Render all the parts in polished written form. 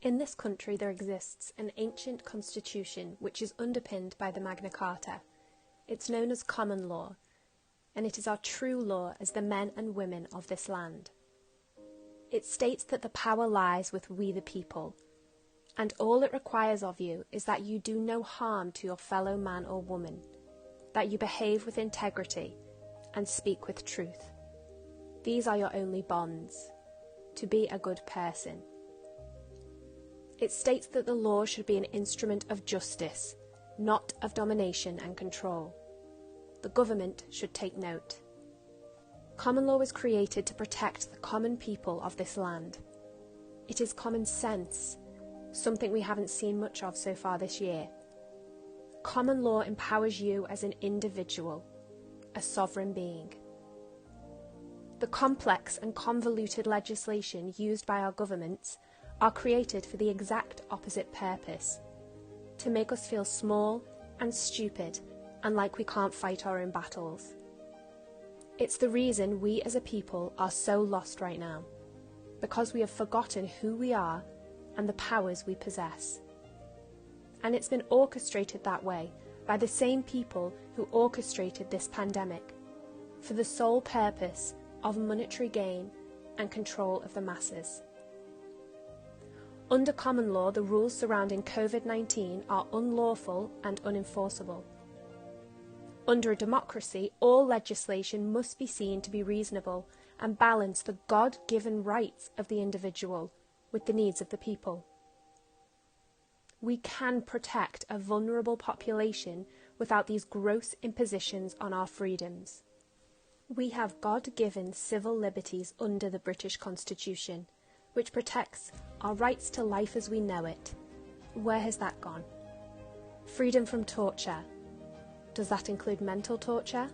In this country there exists an ancient constitution which is underpinned by the Magna Carta. It's known as common law, and it is our true law as the men and women of this land. It states that the power lies with we the people, and all it requires of you is that you do no harm to your fellow man or woman, that you behave with integrity and speak with truth. These are your only bonds, to be a good person. It states that the law should be an instrument of justice, not of domination and control. The government should take note. Common law was created to protect the common people of this land. It is common sense, something we haven't seen much of so far this year. Common law empowers you as an individual, a sovereign being. The complex and convoluted legislation used by our governments are created for the exact opposite purpose, to make us feel small and stupid and like we can't fight our own battles. It's the reason we as a people are so lost right now, because we have forgotten who we are and the powers we possess. And it's been orchestrated that way by the same people who orchestrated this pandemic, for the sole purpose of monetary gain and control of the masses. Under common law, the rules surrounding COVID-19 are unlawful and unenforceable. Under a democracy, all legislation must be seen to be reasonable and balance the God-given rights of the individual with the needs of the people. We can protect a vulnerable population without these gross impositions on our freedoms. We have God-given civil liberties under the British Constitution, which protects our rights to life as we know it. Where has that gone? Freedom from torture. Does that include mental torture?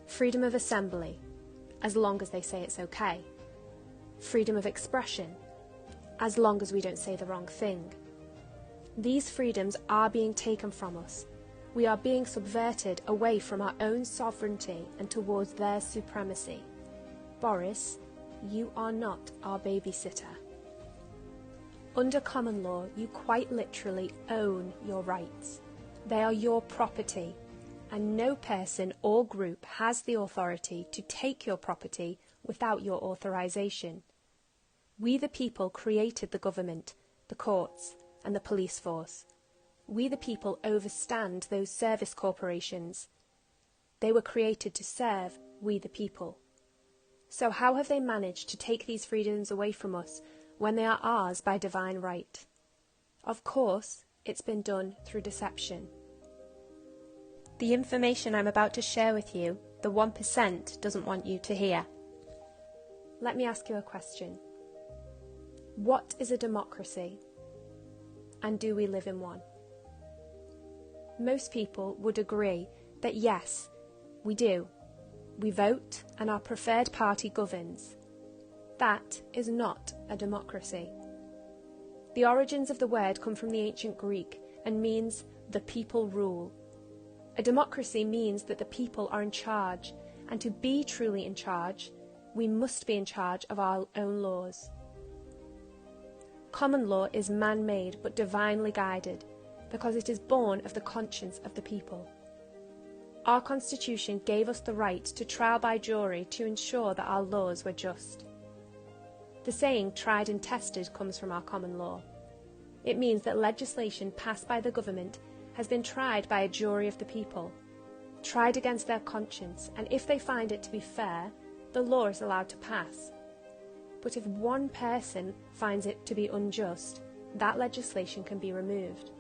Freedom of assembly, as long as they say it's okay. Freedom of expression, as long as we don't say the wrong thing. These freedoms are being taken from us. We are being subverted away from our own sovereignty and towards their supremacy. Boris, you are not our babysitter. Under common law, you quite literally own your rights. They are your property, and no person or group has the authority to take your property without your authorization. We the people created the government, the courts, and the police force. We the people overstand those service corporations. They were created to serve we the people. So how have they managed to take these freedoms away from us when they are ours by divine right? Of course, it's been done through deception. The information I'm about to share with you, the 1% doesn't want you to hear. Let me ask you a question. What is a democracy? And do we live in one? Most people would agree that yes, we do. We vote and our preferred party governs. That is not a democracy. The origins of the word come from the ancient Greek and means the people rule. A democracy means that the people are in charge, and to be truly in charge, we must be in charge of our own laws. Common law is man-made but divinely guided, because it is born of the conscience of the people. Our Constitution gave us the right to trial by jury to ensure that our laws were just. The saying tried and tested comes from our common law. It means that legislation passed by the government has been tried by a jury of the people, tried against their conscience, and if they find it to be fair, the law is allowed to pass. But if one person finds it to be unjust, that legislation can be removed.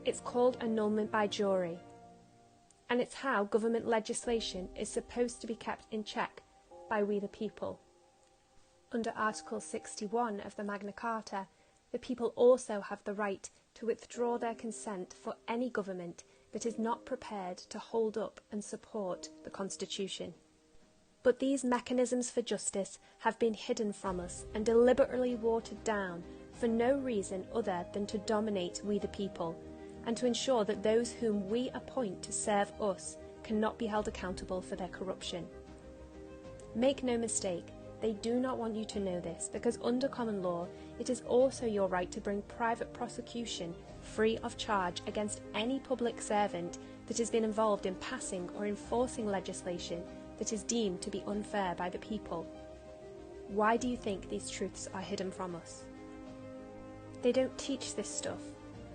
It's called annulment by jury, and it's how government legislation is supposed to be kept in check by we the people. Under Article 61 of the Magna Carta, the people also have the right to withdraw their consent for any government that is not prepared to hold up and support the Constitution. But these mechanisms for justice have been hidden from us and deliberately watered down for no reason other than to dominate we the people, and to ensure that those whom we appoint to serve us cannot be held accountable for their corruption. Make no mistake, they do not want you to know this, because under common law, it is also your right to bring private prosecution free of charge against any public servant that has been involved in passing or enforcing legislation that is deemed to be unfair by the people. Why do you think these truths are hidden from us? They don't teach this stuff,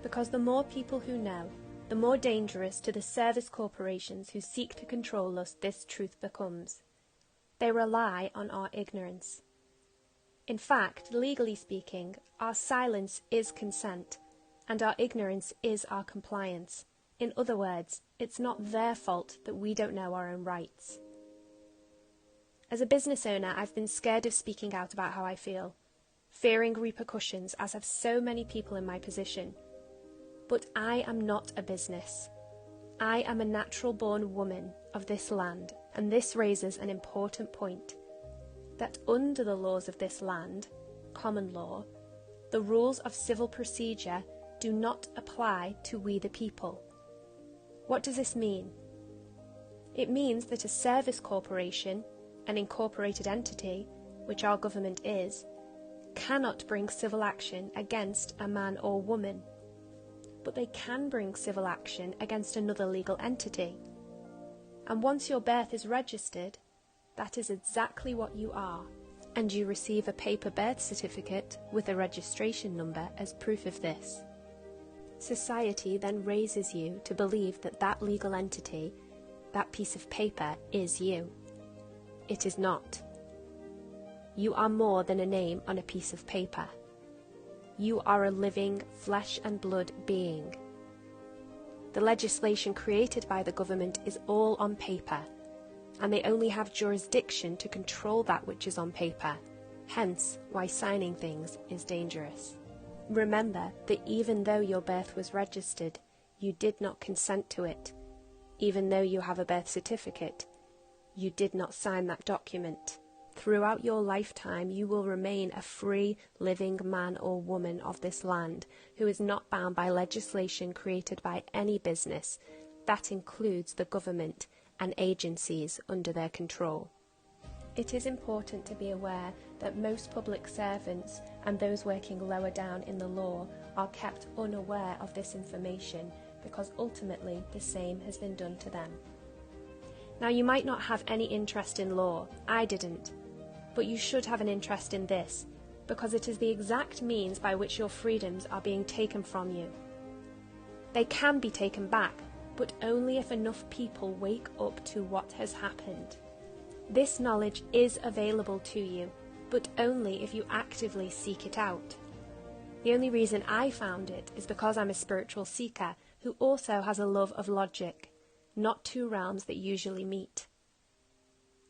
because the more people who know, the more dangerous to the service corporations who seek to control us this truth becomes. They rely on our ignorance. In fact, legally speaking, our silence is consent, and our ignorance is our compliance. In other words, it's not their fault that we don't know our own rights. As a business owner, I've been scared of speaking out about how I feel, fearing repercussions, as have so many people in my position. But I am not a business. I am a natural-born woman of this land, and this raises an important point, that under the laws of this land, common law, the rules of civil procedure do not apply to we the people. What does this mean? It means that a service corporation, an incorporated entity, which our government is, cannot bring civil action against a man or woman, but they can bring civil action against another legal entity. And once your birth is registered, that is exactly what you are, and you receive a paper birth certificate with a registration number as proof of this. Society then raises you to believe that that legal entity, that piece of paper, is you. It is not. You are more than a name on a piece of paper. You are a living, flesh and blood being. The legislation created by the government is all on paper, and they only have jurisdiction to control that which is on paper, hence why signing things is dangerous. Remember that even though your birth was registered, you did not consent to it. Even though you have a birth certificate, you did not sign that document. Throughout your lifetime, you will remain a free, living man or woman of this land who is not bound by legislation created by any business. That includes the government and agencies under their control. It is important to be aware that most public servants and those working lower down in the law are kept unaware of this information because ultimately the same has been done to them. Now, you might not have any interest in law. I didn't. But you should have an interest in this, because it is the exact means by which your freedoms are being taken from you. They can be taken back, but only if enough people wake up to what has happened. This knowledge is available to you, but only if you actively seek it out. The only reason I found it is because I'm a spiritual seeker who also has a love of logic, not two realms that usually meet.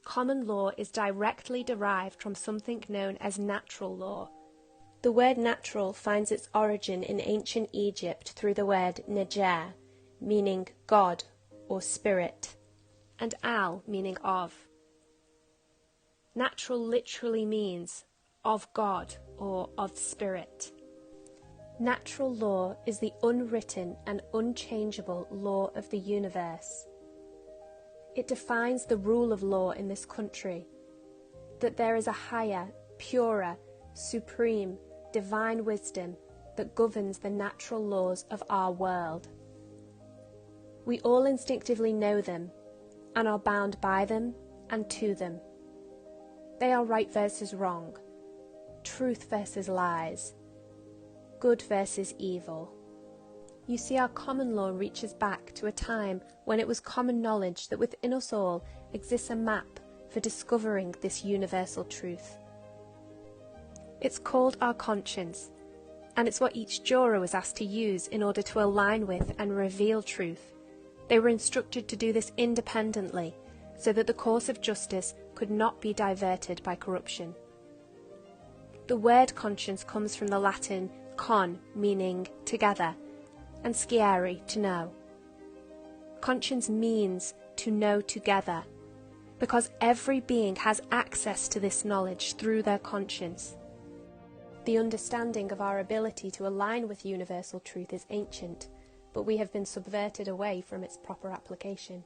Common law is directly derived from something known as natural law. The word natural finds its origin in ancient Egypt through the word nejer, meaning God or spirit, and al, meaning of. Natural literally means of God or of spirit. Natural law is the unwritten and unchangeable law of the universe. It defines the rule of law in this country, that there is a higher, purer, supreme, divine wisdom that governs the natural laws of our world. We all instinctively know them and are bound by them and to them. They are right versus wrong, truth versus lies, good versus evil. You see, our common law reaches back to a time when it was common knowledge that within us all exists a map for discovering this universal truth. It's called our conscience, and it's what each juror was asked to use in order to align with and reveal truth. They were instructed to do this independently, so that the course of justice could not be diverted by corruption. The word conscience comes from the Latin con, meaning together, and sciere, to know. Conscience means to know together, because every being has access to this knowledge through their conscience. The understanding of our ability to align with universal truth is ancient, but we have been subverted away from its proper application.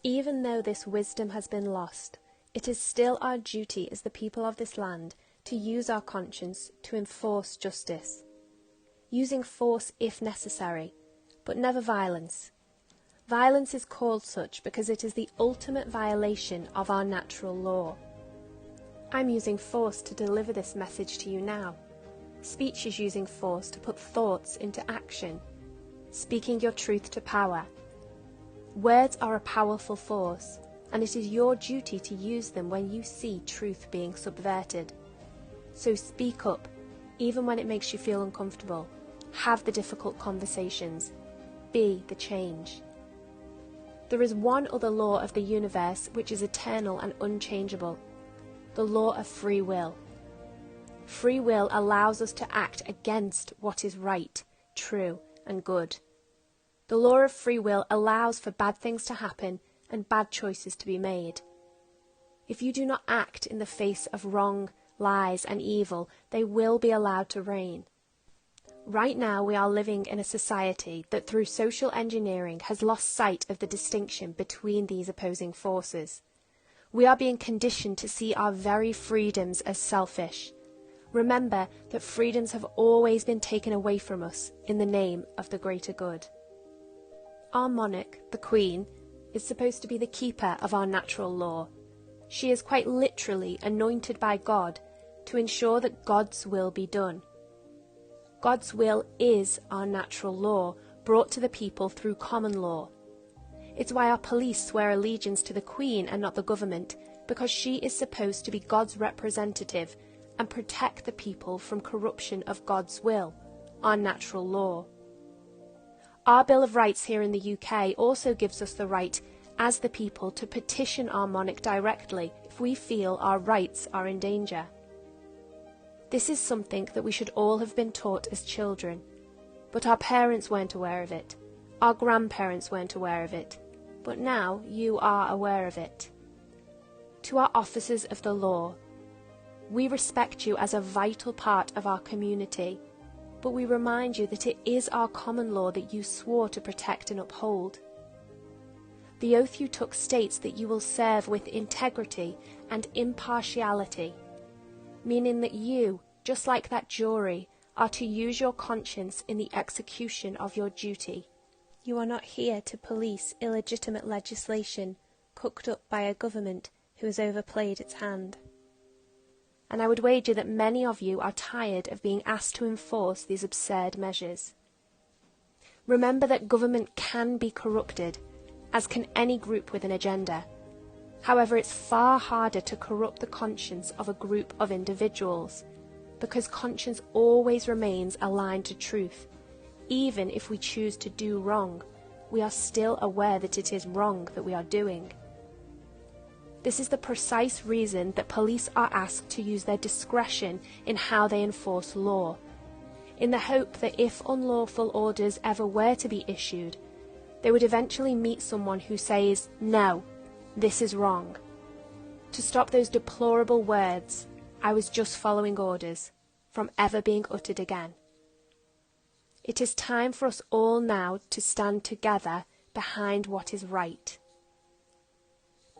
Even though this wisdom has been lost, It is still our duty as the people of this land to use our conscience to enforce justice, using force if necessary, but never violence. Violence is called such because it is the ultimate violation of our natural law. I'm using force to deliver this message to you now. Speech is using force to put thoughts into action, speaking your truth to power. Words are a powerful force, and it is your duty to use them when you see truth being subverted. So speak up, even when it makes you feel uncomfortable. Have the difficult conversations. Be the change. There is one other law of the universe which is eternal and unchangeable, the law of free will. Free will allows us to act against what is right, true, and good. The law of free will allows for bad things to happen and bad choices to be made. If you do not act in the face of wrong, lies, and evil, they will be allowed to reign. Right now we are living in a society that through social engineering has lost sight of the distinction between these opposing forces. We are being conditioned to see our very freedoms as selfish. Remember that freedoms have always been taken away from us in the name of the greater good. Our monarch, the Queen, is supposed to be the keeper of our natural law. She is quite literally anointed by God to ensure that God's will be done. God's will is our natural law, brought to the people through common law. It's why our police swear allegiance to the Queen and not the government, because she is supposed to be God's representative and protect the people from corruption of God's will, our natural law. Our Bill of Rights here in the UK also gives us the right, as the people, to petition our monarch directly if we feel our rights are in danger. This is something that we should all have been taught as children, but our parents weren't aware of it. Our grandparents weren't aware of it, but now you are aware of it. To our officers of the law, we respect you as a vital part of our community, but we remind you that it is our common law that you swore to protect and uphold. The oath you took states that you will serve with integrity and impartiality, meaning that you, just like that jury, are to use your conscience in the execution of your duty. You are not here to police illegitimate legislation cooked up by a government who has overplayed its hand. And I would wager that many of you are tired of being asked to enforce these absurd measures. Remember that government can be corrupted, as can any group with an agenda. However, it's far harder to corrupt the conscience of a group of individuals, because conscience always remains aligned to truth. Even if we choose to do wrong, we are still aware that it is wrong that we are doing. This is the precise reason that police are asked to use their discretion in how they enforce law, in the hope that if unlawful orders ever were to be issued, they would eventually meet someone who says, "No, this is wrong," to stop those deplorable words, "I was just following orders," from ever being uttered again. It is time for us all now to stand together behind what is right.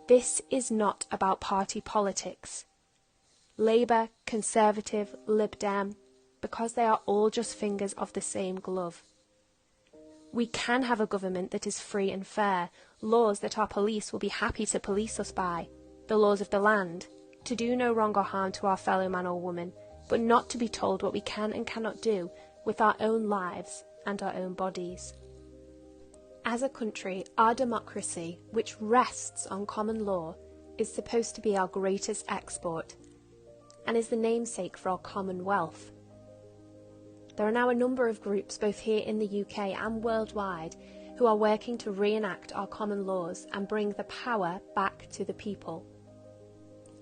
This is not about party politics. Labour, Conservative, Lib Dem, because they are all just fingers of the same glove. We can have a government that is free and fair, laws that our police will be happy to police us by, the laws of the land, to do no wrong or harm to our fellow man or woman, but not to be told what we can and cannot do with our own lives and our own bodies. As a country, our democracy, which rests on common law, is supposed to be our greatest export, and is the namesake for our common wealth. There are now a number of groups, both here in the UK and worldwide, who are working to reenact our common laws and bring the power back to the people.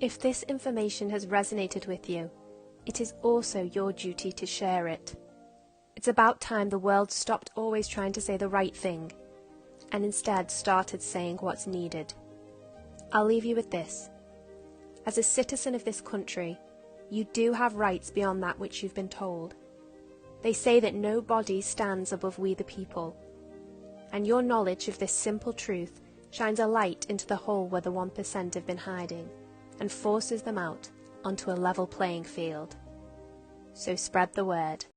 If this information has resonated with you, it is also your duty to share it. It's about time the world stopped always trying to say the right thing, and instead started saying what's needed. I'll leave you with this. As a citizen of this country, you do have rights beyond that which you've been told. They say that no body stands above we the people, and your knowledge of this simple truth shines a light into the hole where the 1% have been hiding. and forces them out onto a level playing field. So spread the word.